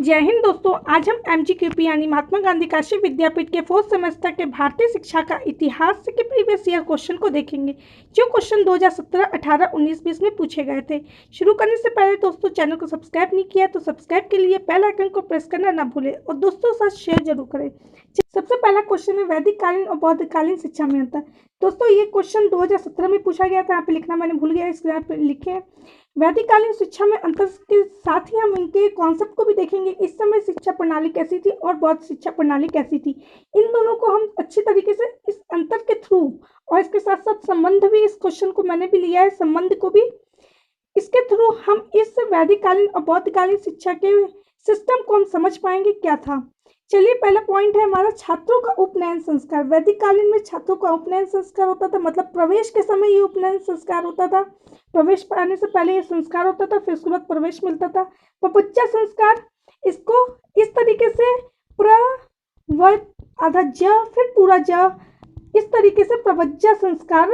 जय हिंद दोस्तों। आज हम एमजीक्यूपी यानी महात्मा गांधी काशी विद्यापीठ के 4th सेमेस्टर के भारतीय शिक्षा का इतिहास के प्रीवियस ईयर क्वेश्चन को देखेंगे, जो क्वेश्चन 2017, 18, 19, 20 में पूछे गए थे। शुरू करने से पहले दोस्तों, चैनल को सब्सक्राइब नहीं किया तो सब्सक्राइब के लिए बेल आइकन को प्रेस करना ना भूलें और दोस्तों के साथ शेयर जरूर करें। सबसे पहला क्वेश्चन है वैदिक कालीन और बौद्धकालीन शिक्षा में अंतर। दोस्तों ये क्वेश्चन 2017 में पूछा गया था, यहाँ पे लिखना मैंने भूल गया, इसलिए यहाँ पे लिखे हैं। वैदिक कालीन शिक्षा में अंतर के साथ ही हम इनके कॉन्सेप्ट को भी देखेंगे। इस समय शिक्षा प्रणाली कैसी थी और बौद्ध शिक्षा प्रणाली कैसी थी, इन दोनों को हम अच्छी तरीके से इस अंतर के थ्रू और इसके साथ साथ संबंध भी, इस क्वेश्चन को मैंने भी लिया है, संबंध को भी इसके थ्रू हम इस वैदिक कालीन और बौद्धकालीन शिक्षा के सिस्टम को हम समझ पाएंगे क्या था। चलिए, पहला पॉइंट है हमारा छात्रों का उपनयन संस्कार। वैदिक कालीन में छात्रों का उपनयन संस्कार होता था, मतलब प्रवेश के समय ये उपनयन संस्कार होता था। प्रवेश पाने से पहले ये संस्कार होता था, फिर उसके बाद प्रवेश मिलता था। प्रपंचा संस्कार, इसको इस तरीके से आधा ज फिर पूरा ज, इस तरीके से प्रपंचा संस्कार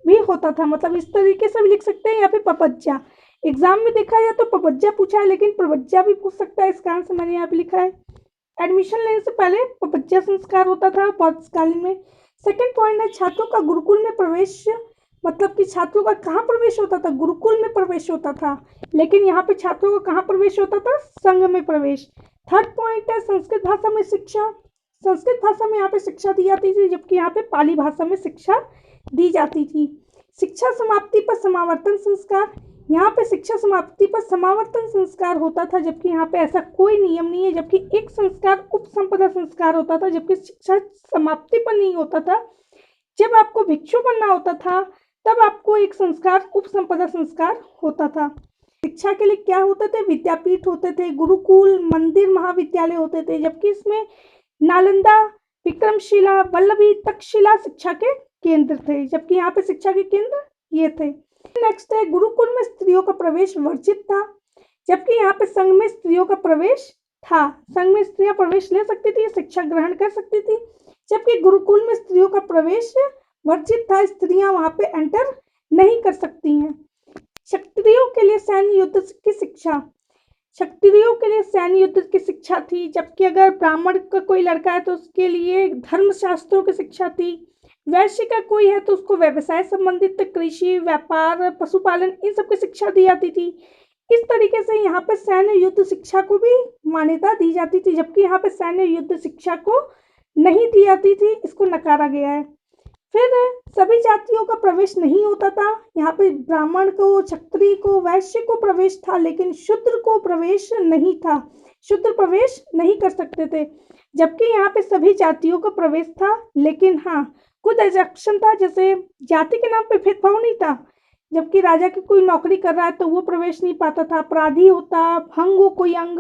भी होता था, मतलब इस तरीके से भी लिख सकते हैं। या फिर प्रपंचा, एग्जाम में देखा जाए तो प्रपंचा पूछा है, लेकिन प्रपंचा भी पूछ सकता है, इसका आंसर मैंने यहाँ पे लिखा है। एडमिशन लेने से पहले प्रपंचा संस्कार होता था बौद्धकालीन में। सेकंड पॉइंट है छात्रों का गुरुकुल में प्रवेश, मतलब कि छात्रों का कहाँ प्रवेश होता था, गुरुकुल में प्रवेश होता था, लेकिन यहाँ पे छात्रों का कहाँ प्रवेश होता था, संघ में प्रवेश। थर्ड पॉइंट है संस्कृत भाषा में शिक्षा। संस्कृत भाषा में यहाँ पे शिक्षा दी जाती थी, जबकि यहाँ पे पाली भाषा में शिक्षा दी जाती थी। शिक्षा समाप्ति पर समावर्तन संस्कार, यहाँ पे शिक्षा समाप्ति पर समावर्तन संस्कार होता था, जबकि यहाँ पे ऐसा कोई नियम नहीं है। जबकि एक संस्कार उपसंपदा संस्कार होता था, जबकि शिक्षा समाप्ति पर नहीं होता था। जब आपको भिक्षु बनना होता था तब आपको एक संस्कार उपसंपदा संस्कार होता था। शिक्षा के लिए क्या होते थे, विद्यापीठ होते थे, गुरुकुल, मंदिर, महाविद्यालय होते थे, जबकि इसमें नालंदा, विक्रमशिला, वल्लभी, तक्षशिला शिक्षा के केंद्र थे, जबकि यहाँ पे शिक्षा के केंद्र ये थे। नेक्स्ट है गुरुकुल में स्त्रियों का प्रवेश वर्जित था, जबकि यहाँ पे संघ में स्त्रियों का प्रवेश था। संघ में स्त्रियां प्रवेश ले सकती थी, शिक्षा ग्रहण कर सकती थी, जबकि गुरुकुल में स्त्रियों का प्रवेश वर्जित था, स्त्रियां वहां पे एंटर नहीं कर सकती हैं। क्षत्रियों के लिए सैन्य युद्ध की शिक्षा, क्षत्रियों के लिए सैन्य युद्ध की शिक्षा थी, जबकि अगर ब्राह्मण का कोई लड़का है तो उसके लिए धर्मशास्त्रों की शिक्षा थी। वैश्य का कोई है तो उसको व्यवसाय संबंधित कृषि, व्यापार, पशुपालन, इन सब की शिक्षा दी जाती थी। इस तरीके से यहाँ पे सैन्य युद्ध शिक्षा को भी मान्यता दी जाती थी, जबकि यहाँ पे सैन्य युद्ध शिक्षा को नहीं दी जाती थी, इसको नकारा गया है। फिर सभी जातियों का प्रवेश नहीं होता था, यहाँ पे ब्राह्मण को, क्षत्रिय को, वैश्य को प्रवेश था, लेकिन शूद्र को प्रवेश नहीं था, शूद्र प्रवेश नहीं कर सकते थे। जबकि यहाँ पे सभी जातियों का प्रवेश था, लेकिन हाँ कुछ एक्सेप्शन था, जैसे जाति के नाम पे भेदभाव नहीं था। जबकि राजा की कोई नौकरी कर रहा है तो वो प्रवेश नहीं पाता था, अपराधी होता, भंग हो कोई अंग,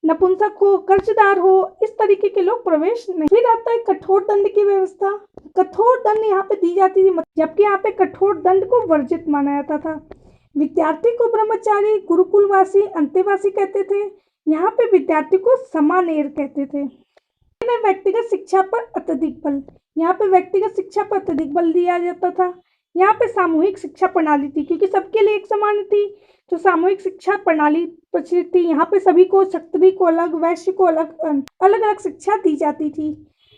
नपुंसक हो, कर्जदार हो, इस तरीके के लोग प्रवेश नहीं। फिर आता है कठोर दंड की व्यवस्था। कठोर दंड यहाँ पे दी जाती थी, जबकि यहाँ पे कठोर दंड को वर्जित माना जाता था। विद्यार्थी को ब्रह्मचारी, गुरुकुलवासी, अंतेवासी कहते थे, यहाँ पे विद्यार्थी को समानेर कहते थे। व्यक्तिगत शिक्षा पर अत्यधिक बल, यहाँ पे व्यक्तिगत शिक्षा पर अत्यधिक बल दिया जाता था। यहाँ पे सामूहिक शिक्षा प्रणाली थी, क्योंकि सबके लिए एक समान थी, तो सामूहिक शिक्षा प्रणाली प्रचलित थी। यहाँ पे सभी को, क्षत्रिय को अलग, वैश्य को अलग, अलग अलग शिक्षा दी जाती थी।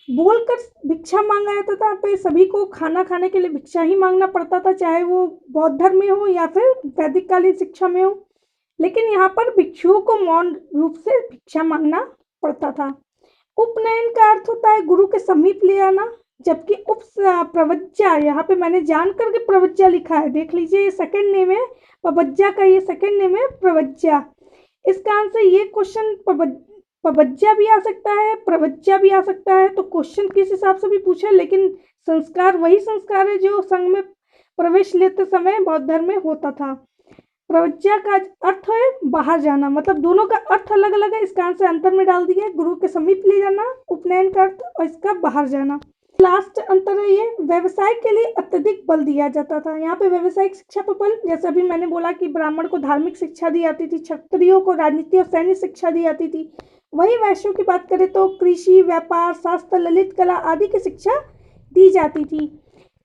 बोलकर भिक्षा मांगा जाता था, पे सभी को खाना खाने के लिए भिक्षा ही मांगना पड़ता था, चाहे वो बौद्ध धर्म में हो या फिर वैदिक कालीन शिक्षा में हो, लेकिन यहाँ पर भिक्षुओं को मौन रूप से भिक्षा मांगना पड़ता था। उपनयन का अर्थ होता है गुरु के समीप ले आना, जबकि प्रवज्जा, यहाँ पे मैंने जान करके प्रवज्जा लिखा है, देख लीजिए, ये सेकंड नेम है प्रवज्जा का, ये सेकंड नेम है प्रवज्जा। इसका आंसर ये क्वेश्चन प्रवज्जा भी आ सकता है, प्रवज्जा भी आ सकता है, तो क्वेश्चन किस हिसाब से भी पूछे, लेकिन संस्कार वही संस्कार है जो संघ में प्रवेश लेते समय बौद्ध धर्म में होता था। प्रवज्जा का अर्थ है बाहर जाना, मतलब दोनों का अर्थ अलग अलग है, इसका आंसर अंतर में डाल दिया, गुरु के समीप ले जाना उपनयन का अर्थ, और इसका बाहर जाना। लास्ट अंतर है ये, व्यवसाय के लिए अत्यधिक बल दिया जाता था। यहाँ पे व्यवसायिक शिक्षा पर बल, जैसे अभी मैंने बोला कि ब्राह्मण को धार्मिक शिक्षा दी जाती थी, क्षत्रियों को राजनीति और सैन्य शिक्षा दी जाती थी। वही वैश्यों की बात करें तो कृषि, व्यापार, शास्त्र, ललित कला आदि की शिक्षा दी जाती थी।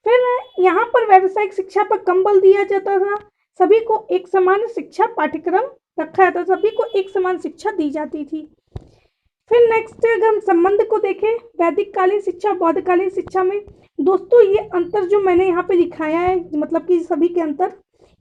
फिर यहाँ पर व्यवसायिक शिक्षा पर कम बल दिया जाता था, सभी को एक समान शिक्षा पाठ्यक्रम रखा जाता था, सभी को एक समान शिक्षा दी जाती थी। फिर नेक्स्ट अगर हम संबंध को देखें वैदिक कालीन शिक्षा बौद्धकालीन शिक्षा में, दोस्तों ये अंतर जो मैंने यहाँ पे दिखाया है, मतलब कि सभी के अंतर,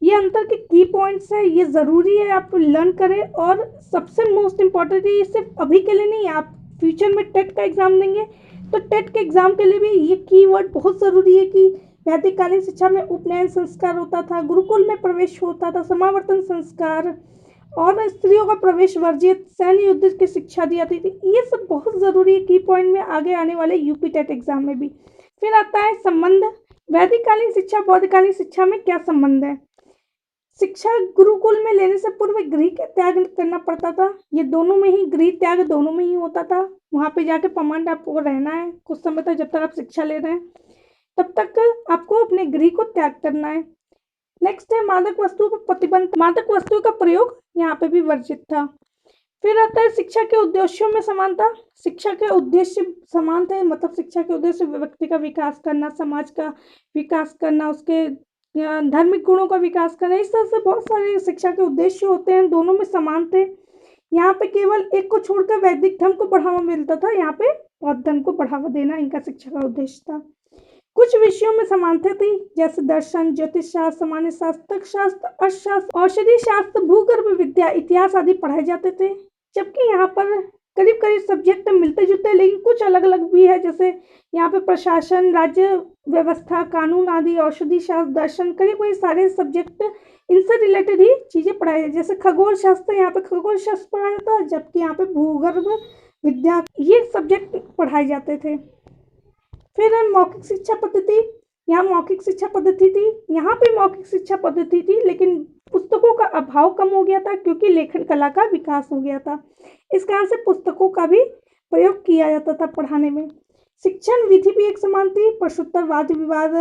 ये अंतर के की पॉइंट्स है, ये ज़रूरी है आप लर्न करें। और सबसे मोस्ट इम्पॉर्टेंट है, ये सिर्फ अभी के लिए नहीं, आप फ्यूचर में टेट का एग्ज़ाम देंगे तो टेट के एग्ज़ाम के लिए भी ये कीवर्ड बहुत ज़रूरी है कि वैदिक कालीन शिक्षा में उपनयन संस्कार होता था, गुरुकुल में प्रवेश होता था, समावर्तन संस्कार, और स्त्रियों का प्रवेश वर्जित, सैन्य युद्ध की शिक्षा दी जाती थी। ये सब बहुत ज़रूरी है की पॉइंट में आगे आने वाले यूपी टेट एग्जाम में भी। फिर आता है संबंध, वैदिक कालीन शिक्षा बौद्धकालीन शिक्षा में क्या संबंध है। शिक्षा गुरुकुल में लेने से पूर्व गृह का त्याग करना पड़ता था, ये दोनों में ही गृह त्याग दोनों में ही होता था। वहाँ पे जाके परमानेंट आपको रहना है कुछ समय तक, जब तक आप शिक्षा ले रहे हैं तब तक आपको अपने गृह को त्याग करना है। नेक्स्ट है मादक वस्तुओं पर प्रतिबंध, मादक वस्तुओं का प्रयोग यहाँ पे भी वर्जित था। फिर आता है शिक्षा के उद्देश्यों में समानता, शिक्षा के उद्देश्य समान थे, मतलब शिक्षा के उद्देश्य व्यक्ति का विकास करना, समाज का विकास करना, उसके धार्मिक गुणों का विकास करना, इस तरह से बहुत सारे शिक्षा के उद्देश्य होते हैं, दोनों में समान थे। यहाँ पे केवल एक को छोड़कर वैदिक धर्म को बढ़ावा मिलता था, यहाँ पे बौद्ध धर्म को बढ़ावा देना इनका शिक्षा का उद्देश्य था। कुछ विषयों में समानता थी, जैसे दर्शन, ज्योतिष शास्त्र, सामान्य शास्त्र, तर्कशास्त्र, अर्थशास्त्र, औषधि शास्त्र, भूगर्भ विद्या, इतिहास आदि पढ़ाए जाते थे। जबकि यहाँ पर करीब करीब सब्जेक्ट मिलते जुलते लेकिन कुछ अलग अलग भी है, जैसे यहाँ पे प्रशासन, राज्य व्यवस्था, कानून आदि, औषधि शास्त्र, दर्शन, करीब करीब सारे सब्जेक्ट इनसे रिलेटेड ही चीज़ें पढ़ाई जाती। जैसे खगोल शास्त्र, यहाँ पे खगोल शास्त्र पढ़ाया जाता है, जबकि यहाँ पे भूगर्भ विद्या, ये सब्जेक्ट पढ़ाए जाते थे। फिर है मौखिक शिक्षा पद्धति, यहाँ मौखिक शिक्षा पद्धति थी, यहाँ पे मौखिक शिक्षा पद्धति थी, लेकिन पुस्तकों का अभाव कम हो गया था क्योंकि लेखन कला का विकास हो गया था। इस कारण से पुस्तकों का भी प्रयोग किया जाता था पढ़ाने में। शिक्षण विधि भी एक समान थी, प्रश्नोत्तर, वाद विवाद,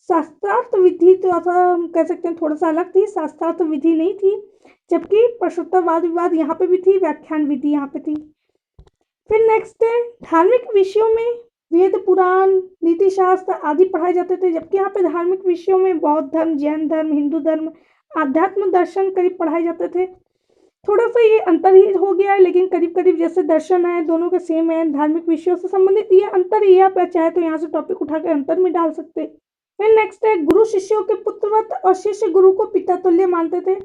शास्त्रार्थ विधि तो ऐसा हम कह सकते हैं थोड़ा सा अलग थी, शास्त्रार्थ विधि नहीं थी, जबकि प्रश्नोत्तर, वाद विवाद यहाँ पे भी थी, व्याख्यान विधि यहाँ पे थी। फिर नेक्स्ट है धार्मिक विषयों में वेद, पुराण, नीति शास्त्र आदि पढ़ाए जाते थे, जबकि यहाँ पे धार्मिक विषयों में बौद्ध धर्म, जैन धर्म, हिंदू धर्म, आध्यात्म दर्शन करीब पढ़ाए जाते थे। थोड़ा सा ये अंतर ही हो गया है, लेकिन करीब करीब जैसे दर्शन है दोनों के सेम है, धार्मिक विषयों से संबंधित ये अंतर ही है। आप चाहे तो यहाँ से टॉपिक उठा के अंतर में डाल सकते हैं। फिर नेक्स्ट है गुरु शिष्यों के पुत्रवत और शिष्य गुरु को पिता तुल्य मानते थे,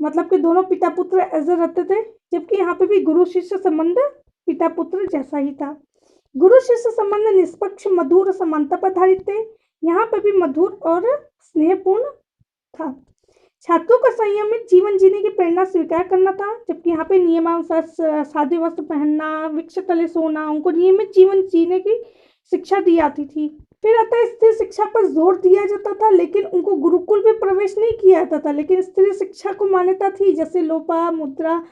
मतलब कि दोनों पिता पुत्र ऐसे रहते थे, जबकि यहाँ पे भी गुरु शिष्य संबंध पिता पुत्र जैसा ही था। गुरु शिष्य संबंध निष्पक्ष, मधुर, समानता पर आधारित थे, यहाँ पे भी मधुर और स्नेहपूर्ण था। छात्रों का संयमित जीवन जीने की प्रेरणा स्वीकार करना था, जबकि यहाँ पे नियमानुसार सादे वस्त्र पहनना, वृक्ष तले सोना, उनको नियमित जीवन जीने की शिक्षा दी जाती थी। फिर आता है स्त्री शिक्षा पर जोर दिया जाता था, लेकिन उनको गुरुकुल में प्रवेश नहीं किया जाता था, लेकिन स्त्री शिक्षा को मान्यता थी। जैसे लोपा मुद्रा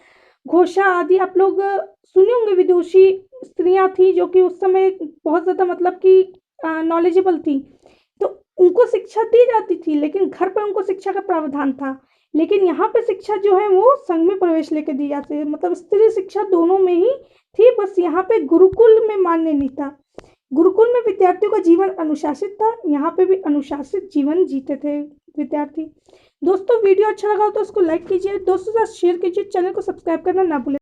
घोषा आदि आप लोग सुने होंगे, विदुषी स्त्रियां थी जो कि उस समय बहुत ज़्यादा मतलब कि नॉलेजेबल थी, तो उनको शिक्षा दी जाती थी, लेकिन घर पर उनको शिक्षा का प्रावधान था। लेकिन यहाँ पे शिक्षा जो है वो संघ में प्रवेश लेकर दी जाती है, मतलब स्त्री शिक्षा दोनों में ही थी, बस यहाँ पे गुरुकुल में मान्य नहीं था। गुरुकुल में विद्यार्थियों का जीवन अनुशासित था, यहाँ पे भी अनुशासित जीवन जीते थे विद्यार्थी। दोस्तों वीडियो अच्छा लगा हो तो उसको लाइक कीजिए, दोस्तों के साथ शेयर कीजिए, चैनल को सब्सक्राइब करना ना भूलें।